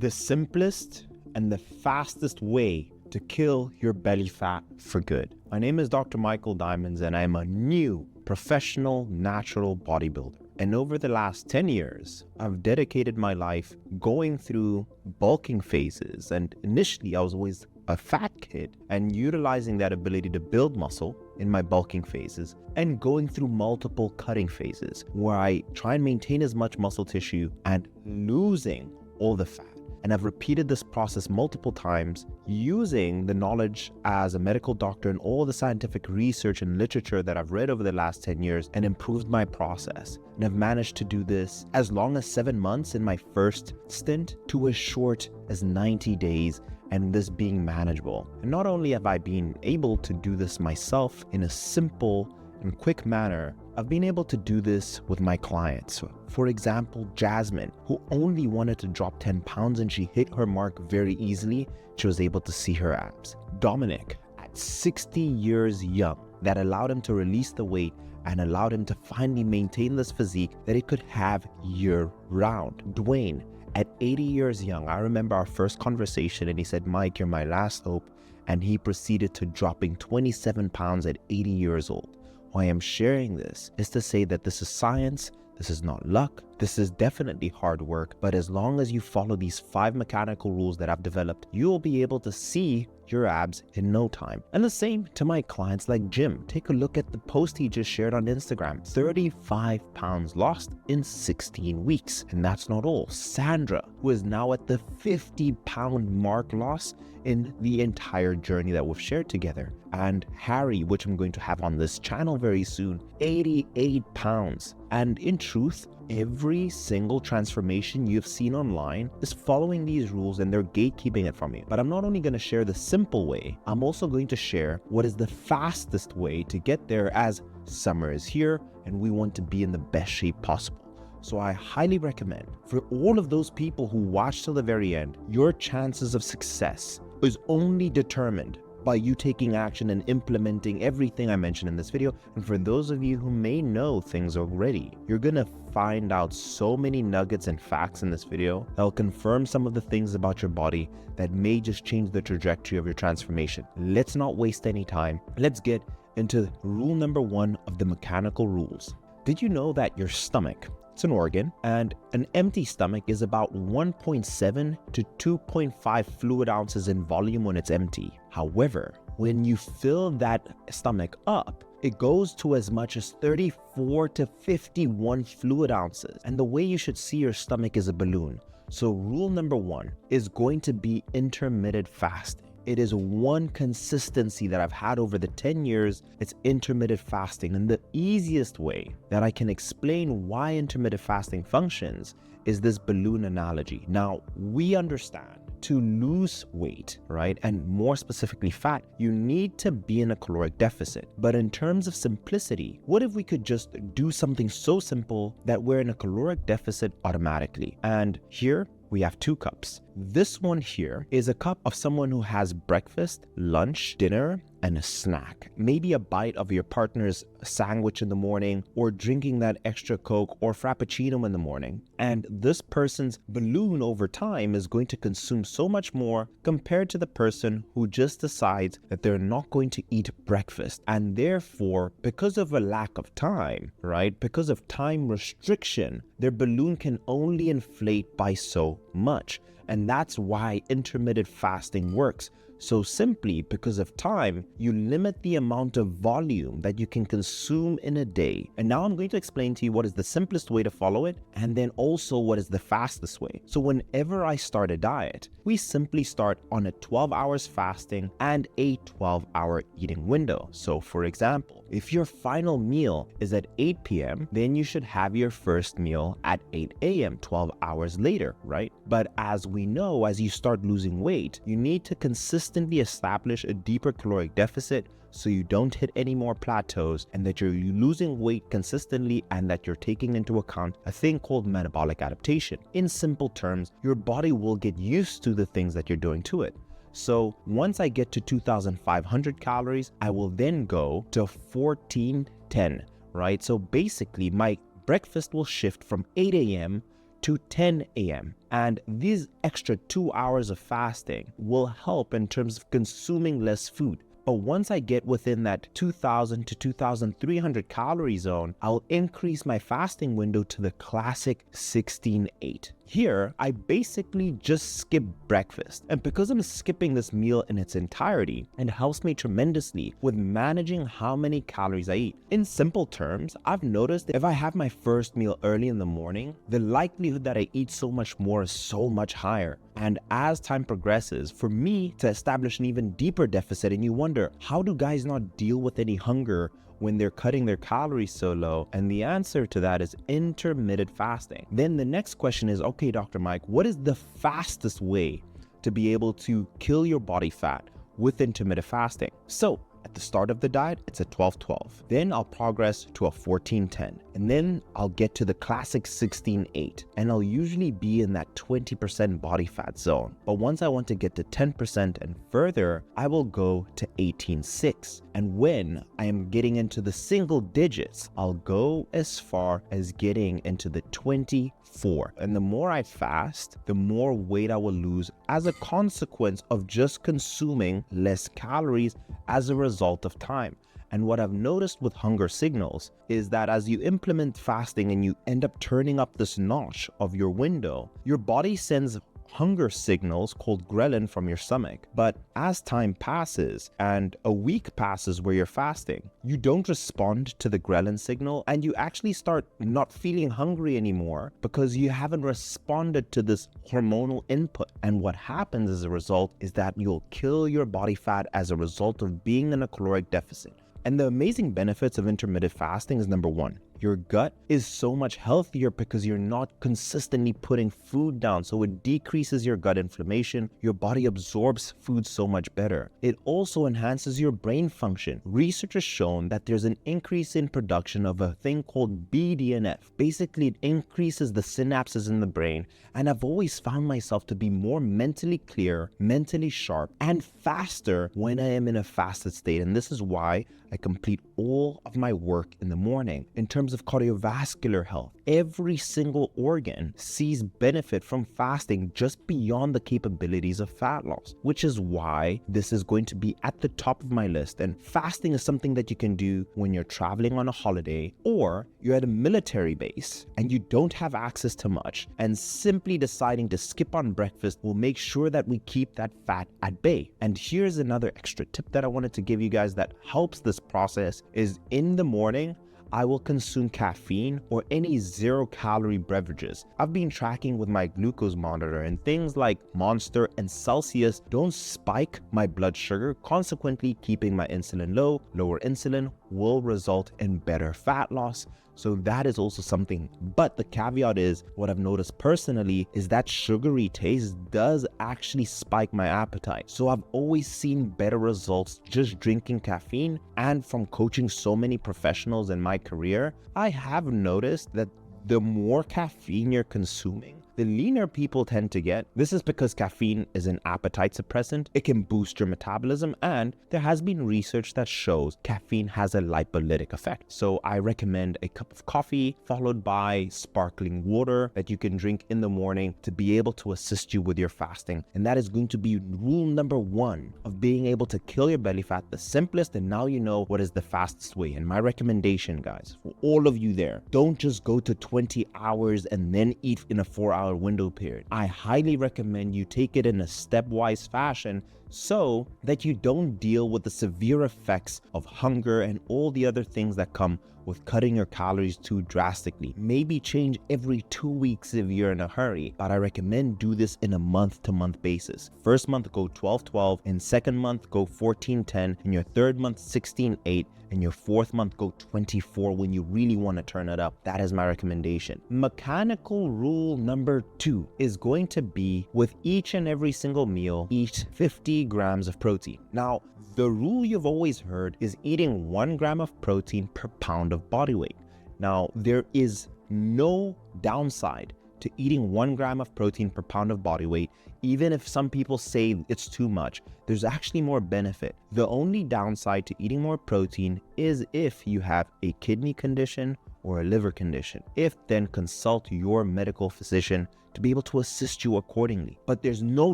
the simplest and the fastest way to kill your belly fat for good. My name is Dr. Michael Diamonds, and I'm a new professional natural bodybuilder. And over the last 10 years, I've dedicated my life going through bulking phases. And initially, I was always a fat kid and utilizing that ability to build muscle in my bulking phases and going through multiple cutting phases where I try and maintain as much muscle tissue and losing all the fat. And I've repeated this process multiple times using the knowledge as a medical doctor and all the scientific research and literature that I've read over the last 10 years and improved my process. And I've managed to do this as long as 7 months in my first stint to as short as 90 days, and this being manageable. And not only have I been able to do this myself in a simple and quick manner, I've been able to do this with my clients. For example, Jasmine, who only wanted to drop 10 pounds and she hit her mark very easily. She was able to see her abs. Dominic, at 60 years young, that allowed him to release the weight and allowed him to finally maintain this physique that he could have year round. Dwayne, at 80 years young, I remember our first conversation and he said, "Mike, you're my last hope." And he proceeded to dropping 27 pounds at 80 years old. Why I'm sharing this is to say that this is science, this is not luck, this is definitely hard work, but as long as you follow these 5 mechanical rules that I've developed, you will be able to see your abs in no time. And the same to my clients like Jim. Take a look at the post he just shared on Instagram. 35 pounds lost in 16 weeks. And that's not all. Sandra, who is now at the 50-pound mark loss in the entire journey that we've shared together. And Harry, which I'm going to have on this channel very soon, 88 pounds. And in truth, every single transformation you've seen online is following these rules and they're gatekeeping it from you. But I'm not only going to share the simple way, I'm also going to share what is the fastest way to get there, as summer is here and we want to be in the best shape possible. So I highly recommend for all of those people who watch till the very end, your chances of success is only determined by you taking action and implementing everything I mentioned in this video. And for those of you who may know things already, you're gonna find out so many nuggets and facts in this video that will confirm some of the things about your body that may just change the trajectory of your transformation. Let's not waste any time. Let's get into rule number 1 of the mechanical rules. Did you know that your stomach, it's an organ, and an empty stomach is about 1.7 to 2.5 fluid ounces in volume when it's empty. However, when you fill that stomach up, it goes to as much as 34 to 51 fluid ounces. And the way you should see your stomach is a balloon. So rule number 1 is going to be intermittent fasting. It is one consistency that I've had over the 10 years. It's intermittent fasting. And the easiest way that I can explain why intermittent fasting functions is this balloon analogy. Now, we understand to lose weight, right, and more specifically fat, you need to be in a caloric deficit. But in terms of simplicity, what if we could just do something so simple that we're in a caloric deficit automatically? And here, we have 2 cups. This one here is a cup of someone who has breakfast, lunch, dinner, and a snack. Maybe a bite of your partner's sandwich in the morning, or drinking that extra Coke or Frappuccino in the morning. And this person's balloon over time is going to consume so much more compared to the person who just decides that they're not going to eat breakfast. And therefore, because of a lack of time, right, because of time restriction, their balloon can only inflate by so much. And that's why intermittent fasting works. So simply because of time, you limit the amount of volume that you can consume in a day. And now I'm going to explain to you what is the simplest way to follow it, and then also what is the fastest way. So whenever I start a diet, we simply start on a 12 hours fasting and a 12-hour eating window. So for example, if your final meal is at 8 p.m., then you should have your first meal at 8 a.m., 12 hours later, right? But as we know, as you start losing weight, you need to consistently establish a deeper caloric deficit so you don't hit any more plateaus, and that you're losing weight consistently, and that you're taking into account a thing called metabolic adaptation. In simple terms, your body will get used to the things that you're doing to it. So once I get to 2,500 calories, I will then go to 1410, right? So basically my breakfast will shift from 8 a.m. to 10 a.m. And these extra 2 hours of fasting will help in terms of consuming less food. But once I get within that 2,000 to 2,300 calorie zone, I'll increase my fasting window to the classic 16-8. Here, I basically just skip breakfast. And because I'm skipping this meal in its entirety, it helps me tremendously with managing how many calories I eat. In simple terms, I've noticed that if I have my first meal early in the morning, the likelihood that I eat so much more is so much higher. And as time progresses, for me to establish an even deeper deficit, and you wonder, how do guys not deal with any hunger when they're cutting their calories so low? And the answer to that is intermittent fasting. Then the next question is, okay, Dr. Mike, what is the fastest way to be able to kill your body fat with intermittent fasting? So at the start of the diet, it's a 12-12. Then I'll progress to a 14-10. And then I'll get to the classic 16-8. And I'll usually be in that 20% body fat zone. But once I want to get to 10% and further, I will go to 18-6. And when I am getting into the single digits, I'll go as far as getting into the 24. And the more I fast, the more weight I will lose as a consequence of just consuming less calories as a result of time. And what I've noticed with hunger signals is that as you implement fasting and you end up turning up this notch of your window, your body sends hunger signals called ghrelin from your stomach. But as time passes and a week passes where you're fasting, you don't respond to the ghrelin signal and you actually start not feeling hungry anymore because you haven't responded to this hormonal input. And what happens as a result is that you'll kill your body fat as a result of being in a caloric deficit. And the amazing benefits of intermittent fasting is number one, your gut is so much healthier because you're not consistently putting food down. So it decreases your gut inflammation. Your body absorbs food so much better. It also enhances your brain function. Research has shown that there's an increase in production of a thing called BDNF. Basically, it increases the synapses in the brain. And I've always found myself to be more mentally clear, mentally sharp, and faster when I am in a fasted state. And this is why I complete all of my work in the morning. In terms of cardiovascular health, every single organ sees benefit from fasting just beyond the capabilities of fat loss, which is why this is going to be at the top of my list. And fasting is something that you can do when you're traveling on a holiday or you're at a military base and you don't have access to much, and simply deciding to skip on breakfast will make sure that we keep that fat at bay. And here's another extra tip that I wanted to give you guys that helps this process is in the morning, I will consume caffeine or any 0-calorie beverages. I've been tracking with my glucose monitor, and things like Monster and Celsius don't spike my blood sugar, consequently keeping my insulin low. Lower insulin will result in better fat loss. So that is also something. But the caveat is, what I've noticed personally is that sugary taste does actually spike my appetite. So I've always seen better results just drinking caffeine. And from coaching so many professionals in my career, I have noticed that the more caffeine you're consuming, the leaner people tend to get. This is because caffeine is an appetite suppressant. It can boost your metabolism, and there has been research that shows caffeine has a lipolytic effect. So I recommend a cup of coffee followed by sparkling water that you can drink in the morning to be able to assist you with your fasting. And that is going to be rule number one of being able to kill your belly fat, the simplest, and now you know what is the fastest way. And my recommendation, guys, for all of you there, don't just go to 20 hours and then eat in a 4-hour window period. I highly recommend you take it in a stepwise fashion so that you don't deal with the severe effects of hunger and all the other things that come with cutting your calories too drastically. Maybe change every 2 weeks if you're in a hurry, but I recommend do this in a month-to-month basis. First month, go 12-12. In second month, go 14-10. In your third month, 16-8. In your fourth month, go 24 when you really want to turn it up. That is my recommendation. Mechanical rule number 2 is going to be with each and every single meal, eat 50 grams of protein. Now, the rule you've always heard is eating 1 gram of protein per pound of body weight. Now, there is no downside to eating 1 gram of protein per pound of body weight. Even if some people say it's too much, there's actually more benefit. The only downside to eating more protein is if you have a kidney condition or a liver condition. If, then consult your medical physician to be able to assist you accordingly. But there's no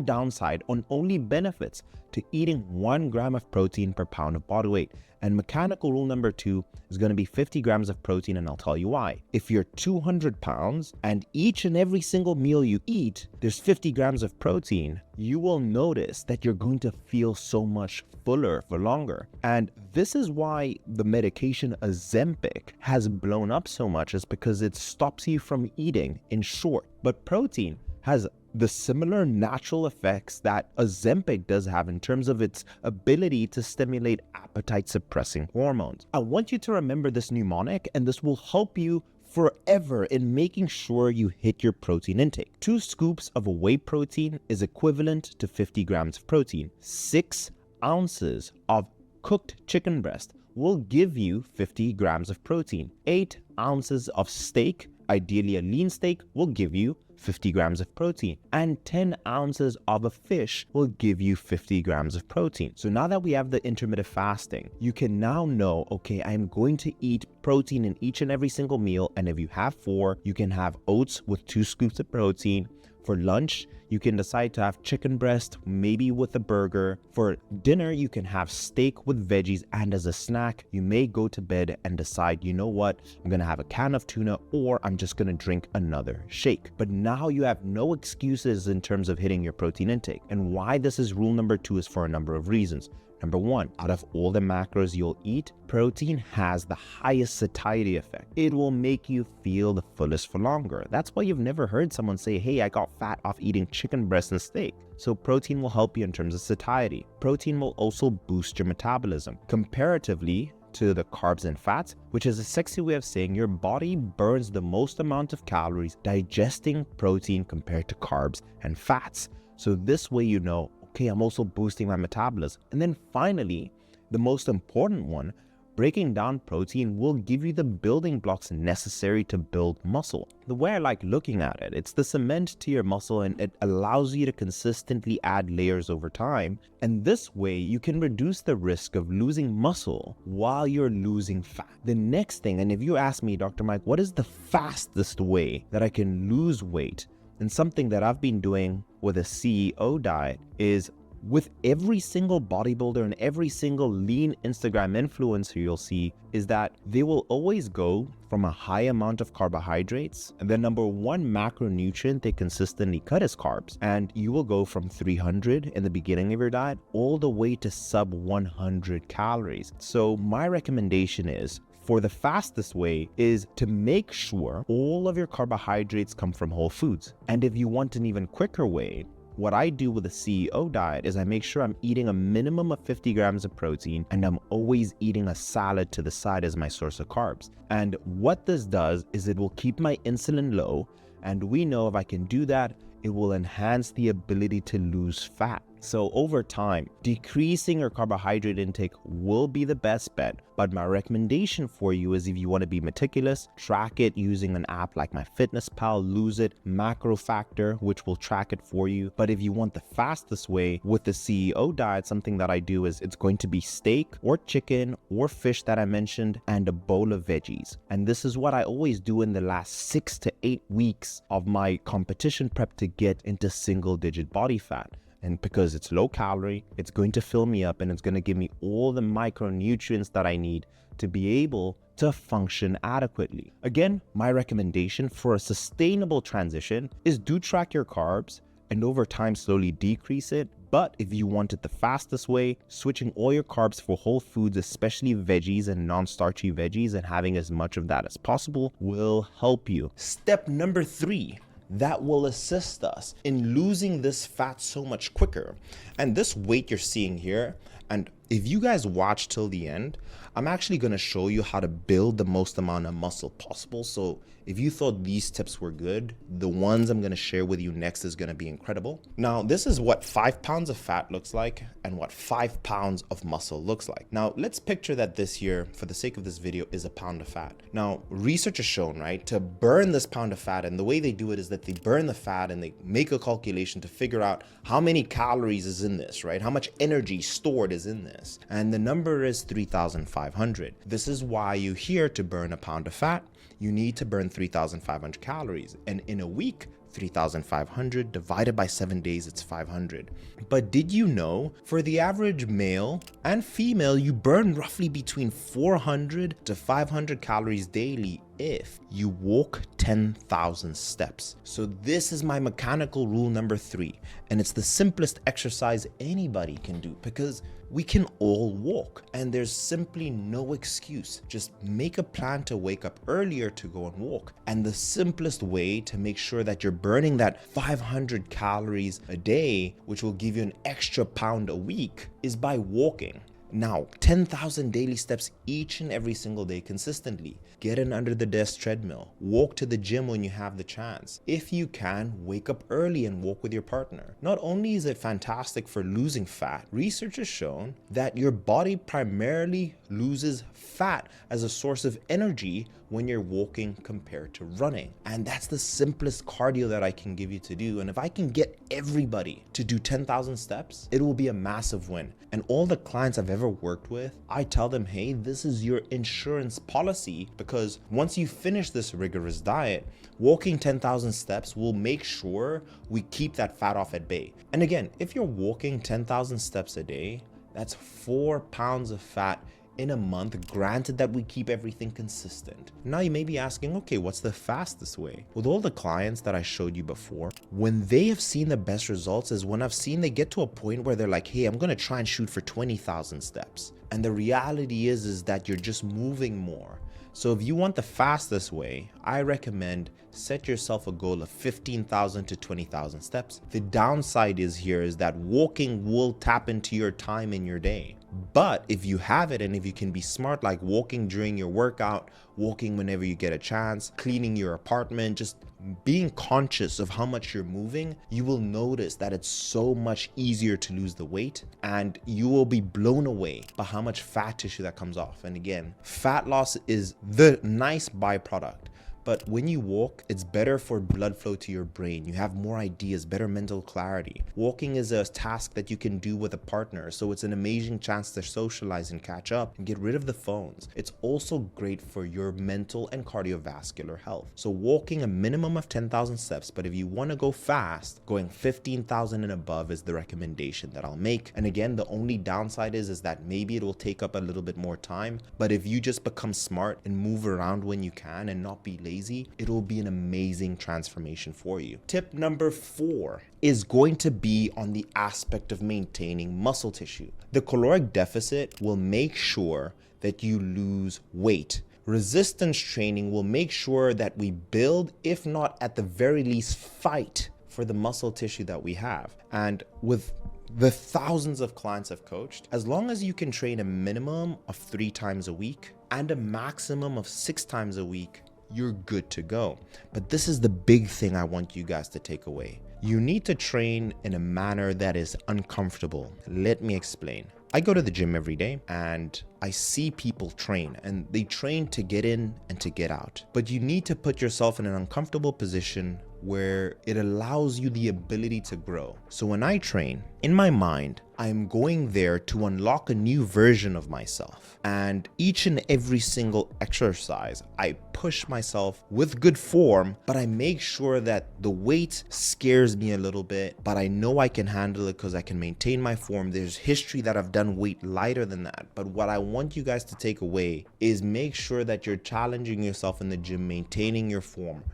downside on only benefits to eating 1 gram of protein per pound of body weight. And mechanical rule number 2 is going to be 50 grams of protein, and I'll tell you why. If you're 200 pounds and each and every single meal you eat, there's 50 grams of protein, you will notice that you're going to feel so much fuller for longer. And this is why the medication Ozempic has blown up so much, is because it stops you from eating in short. But protein has the similar natural effects that Ozempic does have in terms of its ability to stimulate appetite-suppressing hormones. I want you to remember this mnemonic, and this will help you forever in making sure you hit your protein intake. 2 scoops of whey protein is equivalent to 50 grams of protein. 6 ounces of cooked chicken breast will give you 50 grams of protein. 8 ounces of steak, ideally a lean steak, will give you 50 grams of protein, and 10 ounces of a fish will give you 50 grams of protein. So now that we have the intermittent fasting, you can now know, okay, I'm going to eat protein in each and every single meal. And if you have 4, you can have oats with 2 scoops of protein. For lunch, you can decide to have chicken breast, maybe with a burger. For dinner, you can have steak with veggies. And as a snack, you may go to bed and decide, you know what, I'm going to have a can of tuna, or I'm just going to drink another shake. But now you have no excuses in terms of hitting your protein intake. And why this is rule number 2 is for a number of reasons. Number 1, out of all the macros you'll eat, protein has the highest satiety effect. It will make you feel the fullest for longer. That's why you've never heard someone say, hey, I got fat off eating chicken breast and steak. So protein will help you in terms of satiety. Protein will also boost your metabolism. Comparatively to the carbs and fats, which is a sexy way of saying your body burns the most amount of calories digesting protein compared to carbs and fats. So this way you know, okay, I'm also boosting my metabolism. And then finally, the most important one, breaking down protein will give you the building blocks necessary to build muscle. The way I like looking at it, it's the cement to your muscle, and it allows you to consistently add layers over time. And this way you can reduce the risk of losing muscle while you're losing fat. The next thing, and if you ask me, Dr. Mike, what is the fastest way that I can lose weight? And something that I've been doing with a CEO diet is, with every single bodybuilder and every single lean Instagram influencer you'll see, is that they will always go from a high amount of carbohydrates, and the number 1 macronutrient they consistently cut is carbs. And you will go from 300 in the beginning of your diet all the way to sub 100 calories. So my recommendation is, for the fastest way, is to make sure all of your carbohydrates come from whole foods. And if you want an even quicker way, what I do with a CEO diet is I make sure I'm eating a minimum of 50 grams of protein, and I'm always eating a salad to the side as my source of carbs. And what this does is it will keep my insulin low, and we know if I can do that, it will enhance the ability to lose fat. So over time, decreasing your carbohydrate intake will be the best bet. But my recommendation for you is, if you want to be meticulous, track it using an app like MyFitnessPal, Lose It, Macro Factor, which will track it for you. But if you want the fastest way with the CEO diet, something that I do is, it's going to be steak or chicken or fish that I mentioned, and a bowl of veggies. And this is what I always do in the last 6 to 8 weeks of my competition prep to get into single-digit body fat. And because it's low calorie, it's going to fill me up, and it's going to give me all the micronutrients that I need to be able to function adequately. Again, my recommendation for a sustainable transition is, do track your carbs and over time slowly decrease it. But if you want it the fastest way, switching all your carbs for whole foods, especially veggies and non-starchy veggies, and having as much of that as possible will help you. Step number 3. That will assist us in losing this fat so much quicker. And this weight you're seeing here, and if you guys watch till the end, I'm actually going to show you how to build the most amount of muscle possible. So if you thought these tips were good, the ones I'm going to share with you next is going to be incredible. Now, this is what 5 pounds of fat looks like and what 5 pounds of muscle looks like. Now, let's picture that this here, for the sake of this video, is a pound of fat. Now, research has shown, right, to burn this pound of fat, and the way they do it is that they burn the fat and they make a calculation to figure out how many calories is in this, right? How much energy stored is in this. And the number is 3,500. This is why you hear, to burn a pound of fat, you need to burn 3,500 calories. And in a week, 3,500 divided by 7 days, it's 500. But did you know for the average male and female, you burn roughly between 400 to 500 calories daily if you walk 10,000 steps. So this is my mechanical rule number 3. And it's the simplest exercise anybody can do because we can all walk and there's simply no excuse. Just make a plan to wake up earlier to go and walk. And the simplest way to make sure that you're burning that 500 calories a day, which will give you an extra pound a week, is by walking. Now, 10,000 daily steps each and every single day consistently. Get an under the desk treadmill. Walk to the gym when you have the chance. If you can, wake up early and walk with your partner. Not only is it fantastic for losing fat, research has shown that your body primarily loses fat as a source of energy when you're walking compared to running. And that's the simplest cardio that I can give you to do. And if I can get everybody to do 10,000 steps, it will be a massive win. And all the clients I've ever worked with, I tell them, hey, this is your insurance policy, because once you finish this rigorous diet, walking 10,000 steps will make sure we keep that fat off at bay. And again, if you're walking 10,000 steps a day, that's 4 pounds of fat in a month, granted that we keep everything consistent. Now you may be asking, okay, what's the fastest way? With all the clients that I showed you before, when they have seen the best results is when I've seen they get to a point where they're like, hey, I'm gonna try and shoot for 20,000 steps. And the reality is that you're just moving more. So if you want the fastest way, I recommend set yourself a goal of 15,000 to 20,000 steps. The downside is that walking will tap into your time in your day. But if you have it and if you can be smart, like walking during your workout, walking whenever you get a chance, cleaning your apartment, just being conscious of how much you're moving, you will notice that it's so much easier to lose the weight and you will be blown away by how much fat tissue that comes off. And again, fat loss is the nice byproduct. But when you walk, it's better for blood flow to your brain. You have more ideas, better mental clarity. Walking is a task that you can do with a partner, so it's an amazing chance to socialize and catch up and get rid of the phones. It's also great for your mental and cardiovascular health. So walking a minimum of 10,000 steps, but if you want to go fast, going 15,000 and above is the recommendation that I'll make. And again, the only downside is that maybe it will take up a little bit more time, but if you just become smart and move around when you can and not be lazy, it will be an amazing transformation for you. Tip number 4 is going to be on the aspect of maintaining muscle tissue. The caloric deficit will make sure that you lose weight. Resistance training will make sure that we build, if not at the very least fight for the muscle tissue that we have. And with the thousands of clients I've coached, as long as you can train a minimum of 3 times a week and a maximum of 6 times a week, you're good to go. But this is the big thing I want you guys to take away. You need to train in a manner that is uncomfortable. Let me explain. I go to the gym every day and I see people train, and they train to get in and to get out. But you need to put yourself in an uncomfortable position where it allows you the ability to grow. So when I train, in my mind, I'm going there to unlock a new version of myself. And each and every single exercise, I push myself with good form, but I make sure that the weight scares me a little bit, but I know I can handle it because I can maintain my form. There's history that I've done weight lighter than that. But what I want you guys to take away is make sure that you're challenging yourself in the gym, maintaining your form.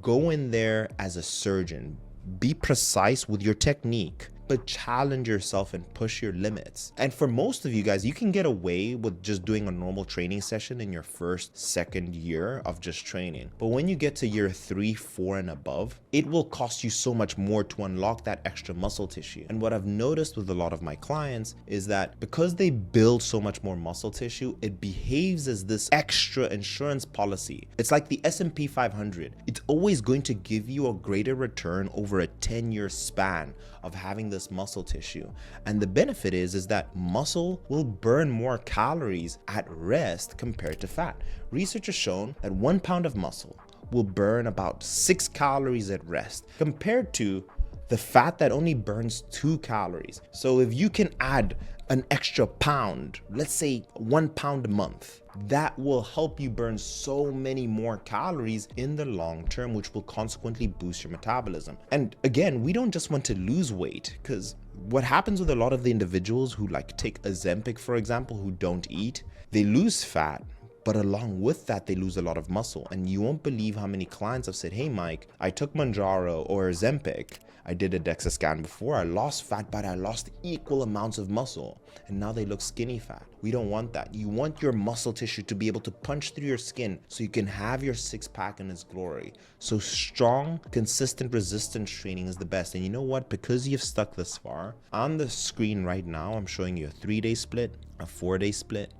Go in there as a surgeon. Be precise with your technique, but challenge yourself and push your limits. And for most of you guys, you can get away with just doing a normal training session in your first, second year of just training. But when you get to year 3, 4 and above, it will cost you so much more to unlock that extra muscle tissue. And what I've noticed with a lot of my clients is that because they build so much more muscle tissue, it behaves as this extra insurance policy. It's like the S&P 500. It's always going to give you a greater return over a 10-year span of having this muscle tissue. And the benefit is that muscle will burn more calories at rest compared to fat. Research has shown that 1 pound of muscle will burn about 6 calories at rest compared to the fat that only burns 2 calories. So if you can add an extra pound, let's say 1 pound a month, that will help you burn so many more calories in the long term, which will consequently boost your metabolism. And again, we don't just want to lose weight, because what happens with a lot of the individuals who like take Ozempic, for example, who don't eat, they lose fat, but along with that, they lose a lot of muscle. And you won't believe how many clients have said, hey, Mike, I took Manjaro or Ozempic. I did a DEXA scan before. I lost fat, but I lost equal amounts of muscle. And now they look skinny fat. We don't want that. You want your muscle tissue to be able to punch through your skin so you can have your six pack in its glory. So strong, consistent resistance training is the best. And you know what? Because you've stuck this far, on the screen right now, I'm showing you a 3-day split, a 4-day split,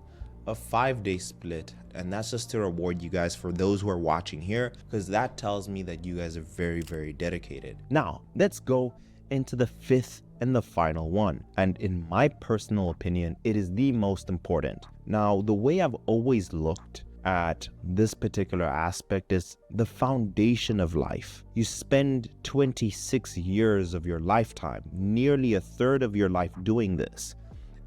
a 5-day split, and that's just to reward you guys for those who are watching here, because that tells me that you guys are very, very dedicated. Now let's go into the 5th and the final one, and in my personal opinion, it is the most important. Now, the way I've always looked at this particular aspect is the foundation of life. You spend 26 years of your lifetime, nearly a third of your life doing this,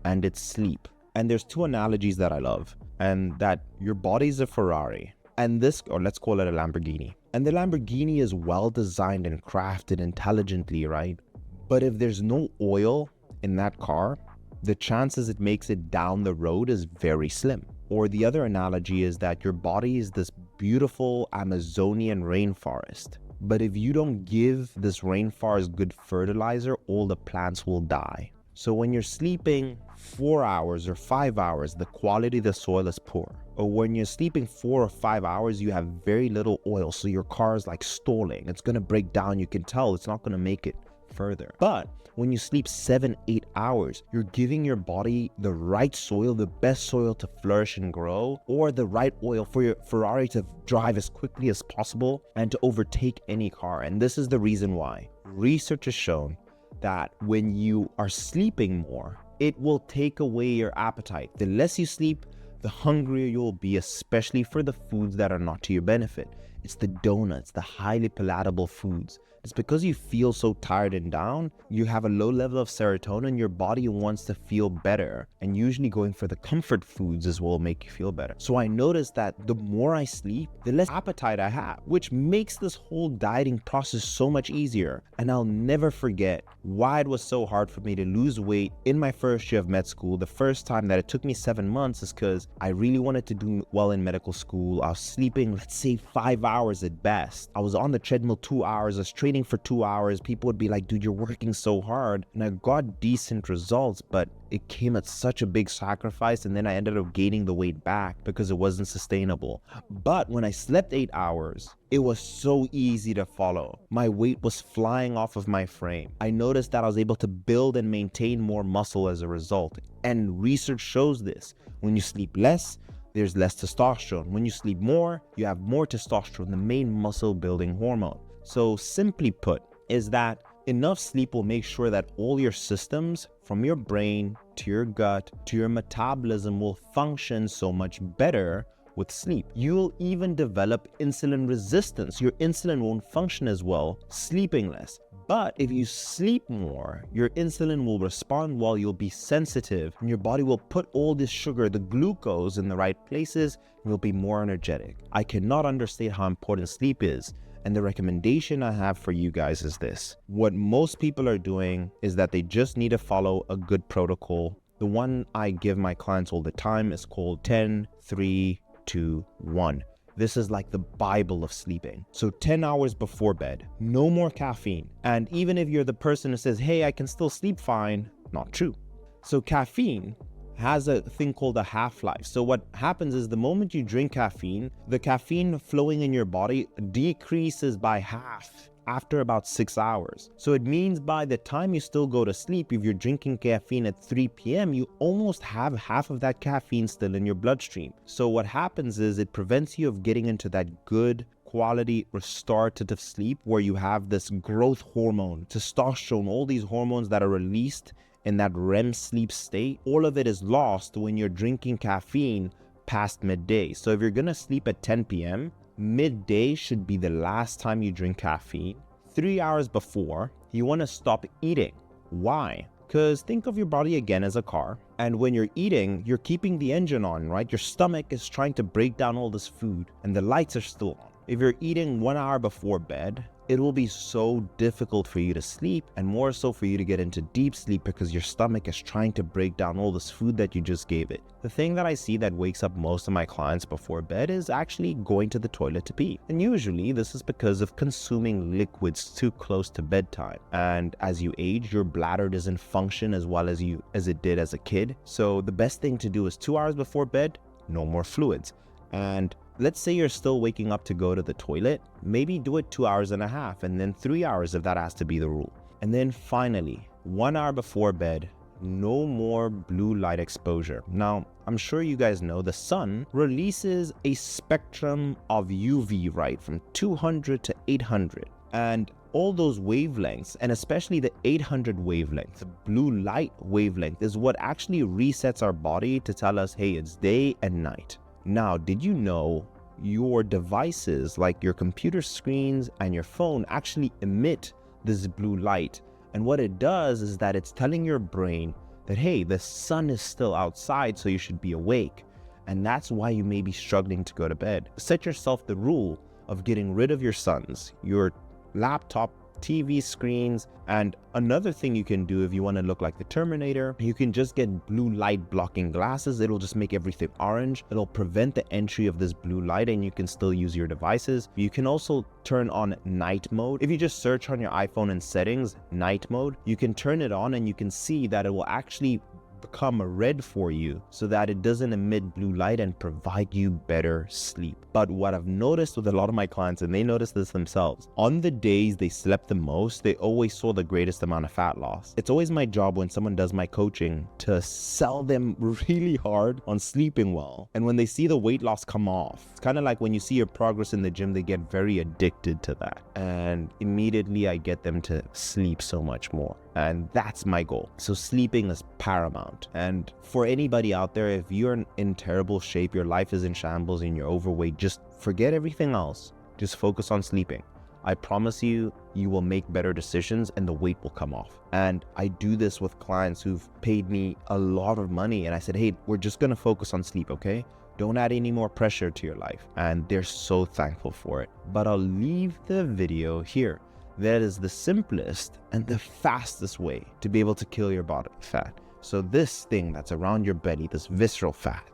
and it's sleep. And there's 2 analogies that I love, and that your body's a Ferrari, and this, or let's call it a Lamborghini. And the Lamborghini is well designed and crafted intelligently, right? But if there's no oil in that car, the chances it makes it down the road is very slim. Or the other analogy is that your body is this beautiful Amazonian rainforest. But if you don't give this rainforest good fertilizer, all the plants will die. So when you're sleeping 4 hours or 5 hours, the quality of the soil is poor. Or when you're sleeping 4 or 5 hours, you have very little oil. So your car is like stalling. It's going to break down. You can tell it's not going to make it further. But when you sleep 7-8 hours, you're giving your body the right soil, the best soil to flourish and grow, or the right oil for your Ferrari to drive as quickly as possible and to overtake any car. And this is the reason why research has shown that when you are sleeping more, it will take away your appetite. The less you sleep, the hungrier you'll be, especially for the foods that are not to your benefit. It's the donuts, the highly palatable foods. It's because you feel so tired and down, you have a low level of serotonin, your body wants to feel better. And usually going for the comfort foods as well make you feel better. So I noticed that the more I sleep, the less appetite I have, which makes this whole dieting process so much easier. And I'll never forget why it was so hard for me to lose weight in my first year of med school. The first time that it took me 7 months is because I really wanted to do well in medical school. I was sleeping, let's say 5 hours at best. I was on the treadmill 2 hours, I was training for 2 hours. People would be like, dude, you're working so hard. And I got decent results, but it came at such a big sacrifice. And then I ended up gaining the weight back because it wasn't sustainable. But when I slept 8 hours, it was so easy to follow. My weight was flying off of my frame. I noticed that I was able to build and maintain more muscle as a result. And research shows this. When you sleep less, there's less testosterone. When you sleep more, you have more testosterone, the main muscle building hormone. So simply put, is that enough sleep will make sure that all your systems, from your brain to your gut to your metabolism, will function so much better with sleep. You'll even develop insulin resistance. Your insulin won't function as well sleeping less. But if you sleep more, your insulin will respond well, you'll be sensitive, and your body will put all this sugar, the glucose, in the right places, and you'll be more energetic. I cannot understate how important sleep is. And the recommendation I have for you guys is this. What most people are doing is that they just need to follow a good protocol. The one I give my clients all the time is called 10-3-2-1. This is like the Bible of sleeping. So 10 hours before bed, no more caffeine. And even if you're the person who says, hey, I can still sleep fine, not true. So caffeine has a thing called a half-life. So what happens is the moment you drink caffeine, the caffeine flowing in your body decreases by half after about 6 hours. So it means by the time you still go to sleep, if you're drinking caffeine at 3 p.m., you almost have half of that caffeine still in your bloodstream. So what happens is it prevents you of getting into that good quality restorative sleep where you have this growth hormone, testosterone, all these hormones that are released in that REM sleep state. All of it is lost when you're drinking caffeine past midday. So if you're gonna sleep at 10 p.m., midday should be the last time you drink caffeine. 3 hours before, you want to stop eating. Why? Because think of your body again as a car. And when you're eating, you're keeping the engine on, right? Your stomach is trying to break down all this food and the lights are still on. If you're eating 1 hour before bed, it will be so difficult for you to sleep, and more so for you to get into deep sleep because your stomach is trying to break down all this food that you just gave it. The thing that I see that wakes up most of my clients before bed is actually going to the toilet to pee. And usually this is because of consuming liquids too close to bedtime. And as you age, your bladder doesn't function as well as it did as a kid. So the best thing to do is 2 hours before bed, no more fluids. And let's say you're still waking up to go to the toilet, maybe do it 2.5 hours and then 3 hours if that has to be the rule. And then finally, 1 hour before bed, no more blue light exposure. Now, I'm sure you guys know the sun releases a spectrum of UV, right, from 200 to 800. And all those wavelengths, and especially the 800 wavelength, the blue light wavelength, is what actually resets our body to tell us, hey, it's day and night. Now, did you know your devices like your computer screens and your phone actually emit this blue light? And what it does is that it's telling your brain that, hey, the sun is still outside, so you should be awake. And that's why you may be struggling to go to bed. Set yourself the rule of getting rid of your suns, your laptop, TV screens. And another thing you can do if you want to look like the Terminator, you can just get blue light blocking glasses. It'll just make everything orange. It'll prevent the entry of this blue light and you can still use your devices. You can also turn on night mode. If you just search on your iPhone in settings, night mode, you can turn it on and you can see that it will actually become red for you so that it doesn't emit blue light and provide you better sleep. But what I've noticed with a lot of my clients, and they notice this themselves, on the days they slept the most, they always saw the greatest amount of fat loss. It's always my job when someone does my coaching to sell them really hard on sleeping well. And when they see the weight loss come off, it's kind of like when you see your progress in the gym, they get very addicted to that. And immediately I get them to sleep so much more. And that's my goal. So sleeping is paramount. And for anybody out there, if you're in terrible shape, your life is in shambles and you're overweight, just forget everything else. Just focus on sleeping. I promise you, you will make better decisions and the weight will come off. And I do this with clients who've paid me a lot of money. And I said, hey, we're just going to focus on sleep, okay? Don't add any more pressure to your life. And they're so thankful for it. But I'll leave the video here. That is the simplest and the fastest way to be able to kill your body fat. So this thing that's around your belly, this visceral fat,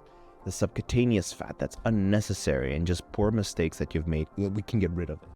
the subcutaneous fat that's unnecessary and just poor mistakes that you've made, we can get rid of it.